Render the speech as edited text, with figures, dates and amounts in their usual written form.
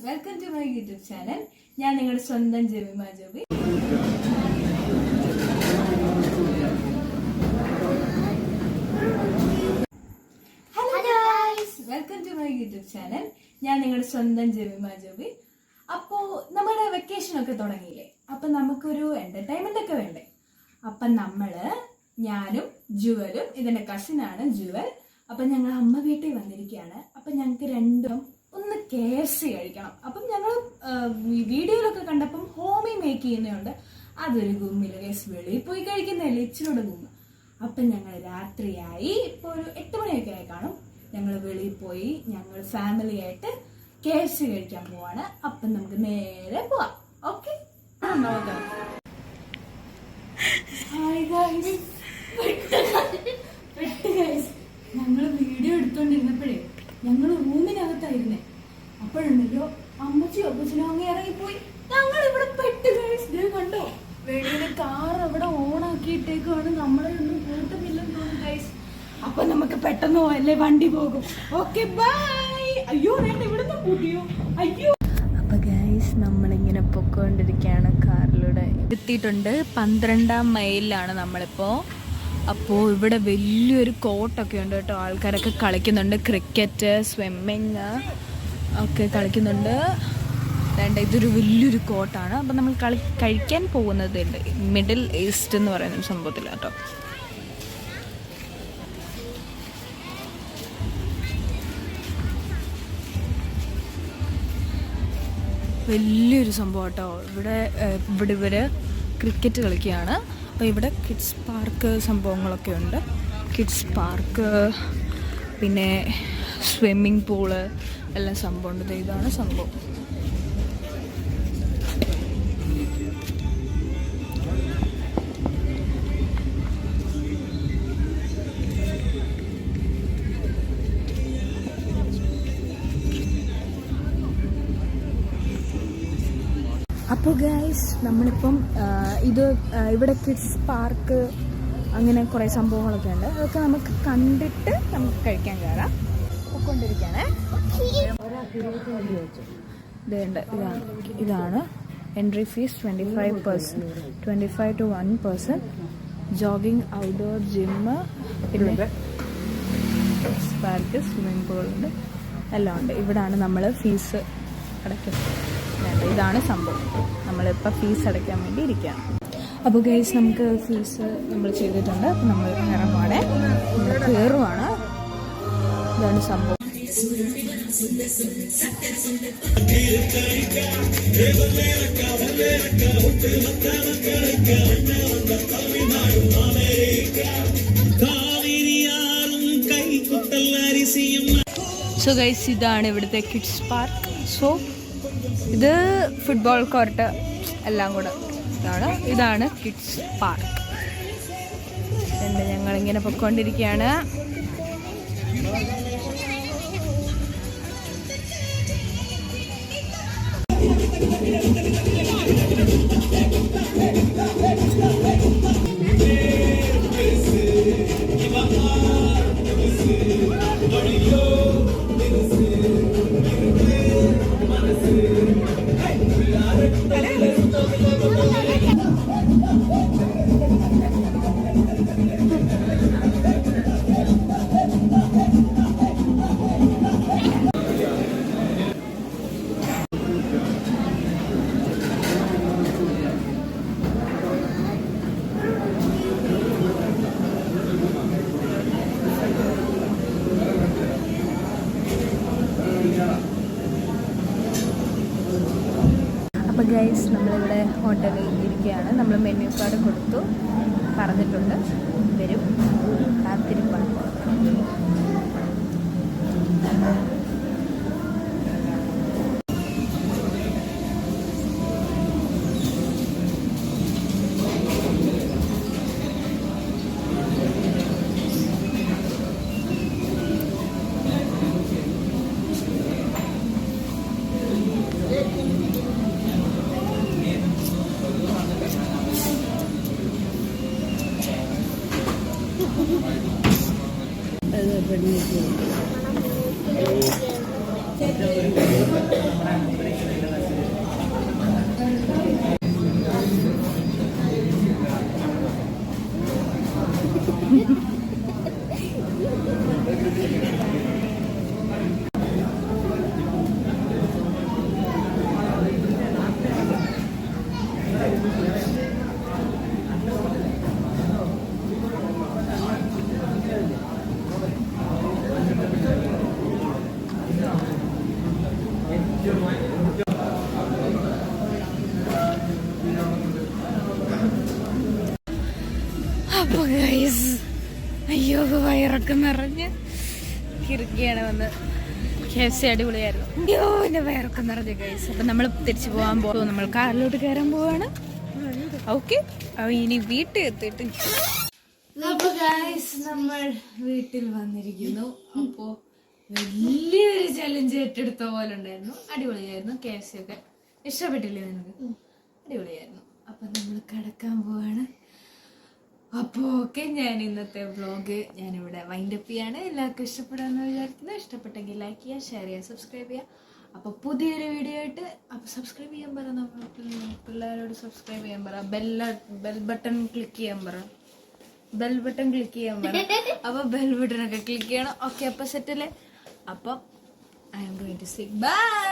Welcome to my YouTube channel. ഞാൻ നിങ്ങളുടെ സ്വന്തം Jemima Joby. Hello guys, welcome to my YouTube channel. ഞാൻ നിങ്ങളുടെ സ്വന്തം ജെമിമ ജോബി. അപ്പോൾ നമ്മുടെ വെക്കേഷൻ ഒക്കെ തുടങ്ങിയില്ലേ, അപ്പം നമുക്കൊരു എന്റർടൈൻമെന്റ് ഒക്കെ വേണ്ടേ? അപ്പം ഞാനും ജുവലും, ഇതിന്റെ കസിനാണ് ജുവൽ. അപ്പം ഞങ്ങൾ അമ്മ വീട്ടിൽ വന്നിരിക്കുകയാണ്. അപ്പം ഞങ്ങൾക്ക് രണ്ടും ഒന്ന് KFC കഴിക്കണം. അപ്പം ഞങ്ങൾ വീഡിയോയിലൊക്കെ കണ്ടപ്പം ഹോമി മേക്ക് ചെയ്യുന്നതുകൊണ്ട് അതൊരു ഗുമ്മില്ല, കേസ് വെളിയിൽ പോയി കഴിക്കുന്നതല്ലേ ഇച്ചിരൂടെ ഗുമ്മ. അപ്പം ഞങ്ങൾ രാത്രിയായി, ഇപ്പോൾ ഒരു 8 മണിയൊക്കെ ആയി കാണും, ഞങ്ങൾ വെളിയിൽ പോയി ഞങ്ങൾ ഫാമിലി ആയിട്ട് KFC കഴിക്കാൻ പോവാണ്. അപ്പം നമുക്ക് നേരെ പോവാം. ഓക്കെ, ഞങ്ങൾ വീഡിയോ എടുത്തോണ്ടിരുന്നപ്പോഴേ ഞങ്ങൾ റൂമിനകത്തായിരുന്നേ. അപ്പോഴുണ്ടല്ലോ അമ്മച്ചി അപ്പച്ചനും അങ്ങ് ഇറങ്ങിപ്പോയി. ഞങ്ങൾ ഇവിടെ പെട്ട് ഗൈസ്. കണ്ടോ, വെളിയില് കാർ അവിടെ ഓണാക്കിയിട്ടേക്കാണ്, നമ്മളെ ഒന്നും കൂട്ടുന്നില്ലെന്ന് തോന്നുന്നു ഗൈസ്. അപ്പൊ നമുക്ക് പെട്ടെന്ന് പോയല്ലേ, വണ്ടി പോകും. Okay bye. അയ്യോ വേണ്ട, ഇവിടുന്ന് കൂട്ടിയോ, അയ്യോ. അപ്പൊ ഗൈസ് നമ്മളിങ്ങനെ പൊക്കോണ്ടിരിക്കുകയാണ് കാറിലൂടെ. എത്തിയിട്ടുണ്ട് 12ാം മൈലിലാണ് നമ്മളിപ്പോ. അപ്പോൾ ഇവിടെ വലിയൊരു കോട്ടൊക്കെ ഉണ്ട് കേട്ടോ. ആൾക്കാരൊക്കെ കളിക്കുന്നുണ്ട്, ക്രിക്കറ്റ്, സ്വിമ്മിങ് ഒക്കെ കളിക്കുന്നുണ്ട്. ഇതൊരു വലിയൊരു കോട്ടാണ്. അപ്പം നമ്മൾ കഴിക്കാൻ പോകുന്നത് മിഡിൽ ഈസ്റ്റ് എന്ന് പറയുന്ന സംഭവത്തിൽ കേട്ടോ. വലിയൊരു സംഭവം കേട്ടോ. ഇവിടെ ഇവര് ക്രിക്കറ്റ് കളിക്കുകയാണ്. അപ്പോൾ ഇവിടെ കിഡ്സ് പാർക്ക് സംഭവങ്ങളൊക്കെ ഉണ്ട്. കിഡ്സ് പാർക്ക്, പിന്നെ സ്വിമ്മിങ് പൂള് എല്ലാം സംഭവം ഉണ്ട്. ഇതാണ് സംഭവം. അപ്പോൾ ഗൈസ് നമ്മളിപ്പം ഇവിടെ കിഡ്സ് പാർക്ക് അങ്ങനെ കുറേ സംഭവങ്ങളൊക്കെ ഉണ്ട്. അതൊക്കെ നമുക്ക് കണ്ടിട്ട് നമുക്ക് കഴിക്കാൻ കയറാം. കൊണ്ടിരിക്കുകയാണേ. ഇതാണ് entry fees 25 to 1 person. Jogging, outdoor gym, പിന്നെ കിഡ്സ് പാർക്ക്, സ്വിമ്മിംഗ് പൂളുണ്ട്, എല്ലാം ഉണ്ട്. ഇവിടാണ് നമ്മൾ ഫീസ് അടയ്ക്കുന്നത്. ഇതാണ് സംഭവം. നമ്മളിപ്പോൾ ഫീസ് അടയ്ക്കാൻ വേണ്ടി ഇരിക്കുകയാണ്. അപ്പോൾ ഗൈസ് നമുക്ക് ഫീസ് നമ്മൾ ചെയ്തിട്ടുണ്ട്. അപ്പോൾ നമ്മൾ ഇറങ്ങുവാണേ, കയറുവാണ്. ഇതാണ് സംഭവം. സോ ഗൈസ് ഇതാണ് ഇവിടുത്തെ കിഡ്സ് പാർക്ക്. സോ ഇത് ഫുട്ബോൾ കോർട്ട് എല്ലാം കൂടെ ഇതാണ് കിഡ്സ് പാർക്ക്. ഞങ്ങളിങ്ങനെ പൊയ്ക്കൊണ്ടിരിക്കുകയാണ്. അപ്പോൾ ഗൈസ് നമ്മളിവിടെ ഹോട്ടലിൽ ഇരിക്കുകയാണ്. നമ്മൾ മെനു കാർഡ് കൊടുത്തു, പറഞ്ഞിട്ടുണ്ട്, വരും, കാത്തിരിപ്പാണ്. അപ്പൊ ഗൈസ് അയ്യോ വയറൊക്കെ നിറഞ്ഞ് കിറുക്കിയാണ് വന്ന്. KFC അടിപൊളിയായിരുന്നു. അയ്യോ എന്റെ വയറൊക്കെ നിറഞ്ഞു ഗൈസ്. അപ്പൊ നമ്മൾ തിരിച്ചു പോകാൻ പോകും. നമ്മൾ കാറിലോട്ട് കയറാൻ പോവാണ്. ഓക്കെ, ഇനി വീട്ടിൽ എത്തിയിട്ട് അപ്പൊ ഗൈസ് നമ്മൾ വീട്ടിൽ വന്നിരിക്കുന്നു. അപ്പോ വലിയൊരു ചലഞ്ച് ഏറ്റെടുത്ത പോലെ ഉണ്ടായിരുന്നു. അടിപൊളിയായിരുന്നു. KFC ഒക്കെ ഇഷ്ടപ്പെട്ടില്ലേ നിനക്ക്? അടിപൊളിയായിരുന്നു. അപ്പൊ നമ്മൾ കിടക്കാൻ പോവാണ്. അപ്പോൾ ഓക്കെ, ഞാൻ ഇന്നത്തെ വ്ളോഗ് ഞാനിവിടെ വൈൻഡപ്പ് ചെയ്യാണ്. എല്ലാവർക്കും ഇഷ്ടപ്പെടാമെന്ന് വിചാരിക്കുന്നു. ഇഷ്ടപ്പെട്ടെങ്കിൽ ലൈക്ക് ചെയ്യുക, ഷെയർ ചെയ്യുക, സബ്സ്ക്രൈബ് ചെയ്യുക. അപ്പോൾ പുതിയൊരു വീഡിയോ ആയിട്ട് അപ്പോൾ സബ്സ്ക്രൈബ് ചെയ്യാൻ പറ, നമ്മൾ പിള്ളേരോട് സബ്സ്ക്രൈബ് ചെയ്യാൻ പറ, ബെൽ ബട്ടൺ ക്ലിക്ക് ചെയ്യാൻ പറ. അപ്പോൾ ബെൽ ബട്ടൺ ഒക്കെ ക്ലിക്ക് ചെയ്യണം. ഓക്കെ, അപ്പോൾ സെറ്റല്ലേ? അപ്പം I am going to say by.